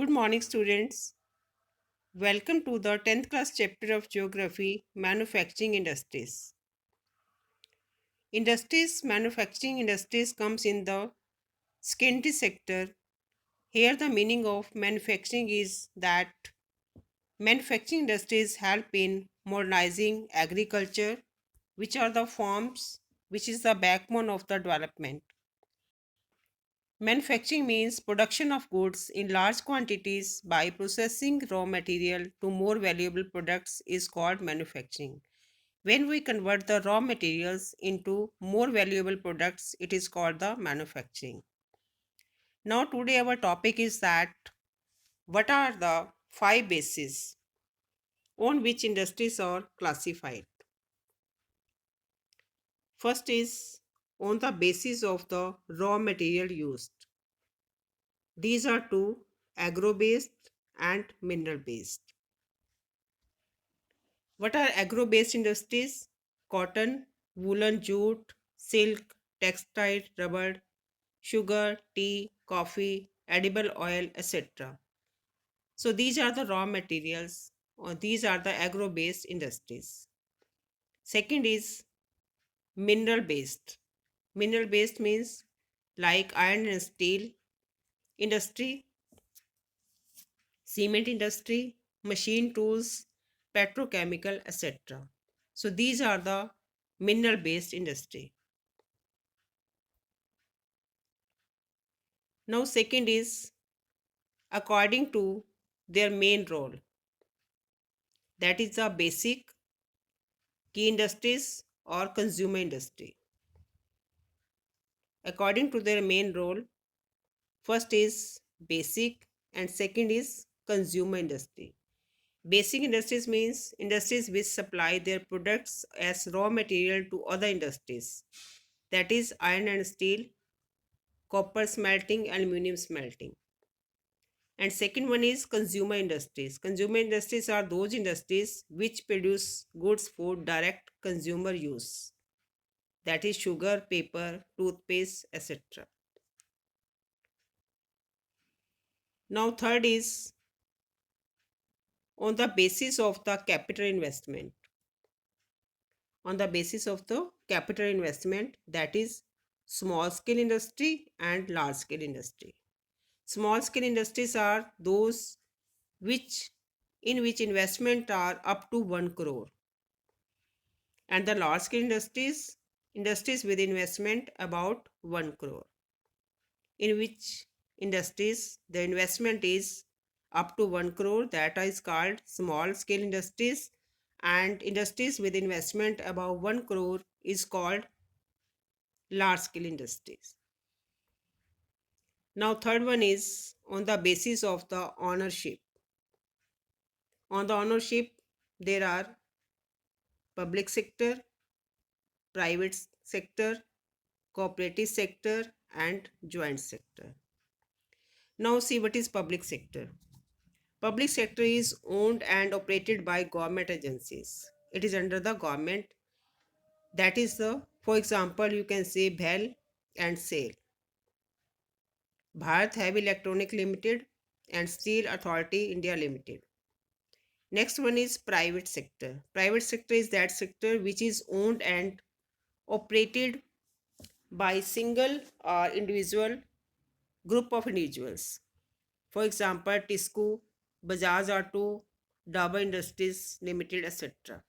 Good morning, students. Welcome to the 10th class chapter of Geography Manufacturing Industries. Manufacturing industries comes in the secondary sector. Here, the meaning of manufacturing is that manufacturing industries help in modernizing agriculture, which are the forms which is the backbone of the development. Manufacturing means production of goods in large quantities by processing raw material to more valuable products is called manufacturing. When we convert the raw materials into more valuable products, it is called the manufacturing. Now today our topic is that what are the five bases on which industries are classified. First is on the basis of the raw material used. These are two, agro-based and mineral-based. What are agro-based industries? Cotton, woolen jute, silk, textile, rubber, sugar, tea, coffee, edible oil, etc. So these are the raw materials, or these are the agro-based industries. Second is mineral-based. Mineral-based means like iron and steel industry, cement industry, machine tools, petrochemical, etc. So these are the mineral based industry. Now second is according to their main role. That is the basic, key industries or consumer industry. According to their main role, first is basic and second is consumer industry. Basic industries means industries which supply their products as raw material to other industries. That is iron and steel, copper smelting, aluminum smelting. And second one is consumer industries. Consumer industries are those industries which produce goods for direct consumer use. That is sugar, paper, toothpaste, etc. Now third is on the basis of the capital investment. On the basis of the capital investment, that is small scale industry and large scale industry. Small scale industries are those which in which investment are up to 1 crore, and the large scale industries with investment about 1 crore, in which industries the investment is up to 1 crore, that is called small scale industries, and industries with investment above 1 crore is called large scale industries. Now third one is on the basis of the ownership. On the ownership, there are public sector, private sector, cooperative sector, and joint sector. Now see what is public sector. Public sector is owned and operated by government agencies. It is under the government. That is the, for example, you can say BHEL and SAIL. Bharat Heavy Electronic Limited and Steel Authority India Limited. Next one is private sector. Private sector is that sector which is owned and operated by single or individual group of individuals. For example, TISCO, Bajaj Auto, Dabur Industries Limited, etc.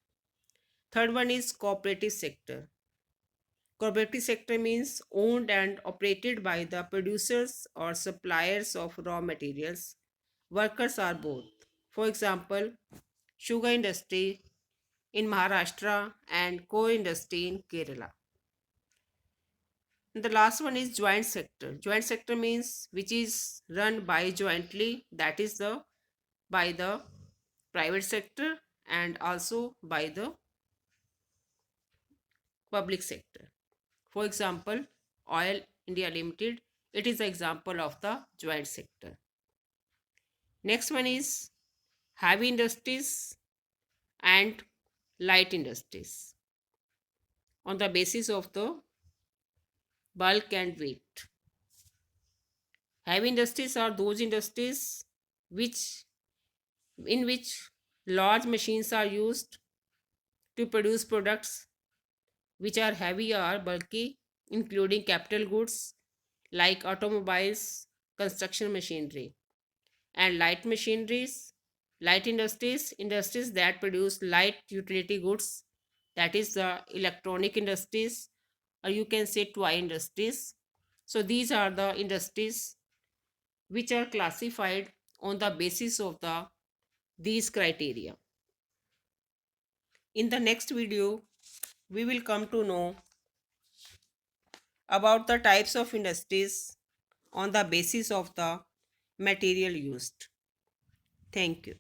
Third one is cooperative sector. Cooperative sector means owned and operated by the producers or suppliers of raw materials. Workers are both. For example, sugar industry in Maharashtra and coal industry in Kerala. And the last one is joint sector. Joint sector means which is run by jointly, that is the by the private sector and also by the public sector. For example, Oil India Limited, it is the example of the joint sector. Next one is heavy industries and light industries on the basis of the bulk and weight. Heavy industries are those industries which in which large machines are used to produce products which are heavy or bulky, including capital goods like automobiles, construction machinery, and light machineries, light industries that produce light utility goods, that is the electronic industries, or you can say toy industries. So these are the industries which are classified on the basis of these criteria. In the next video, we will come to know about the types of industries on the basis of the material used. Thank you.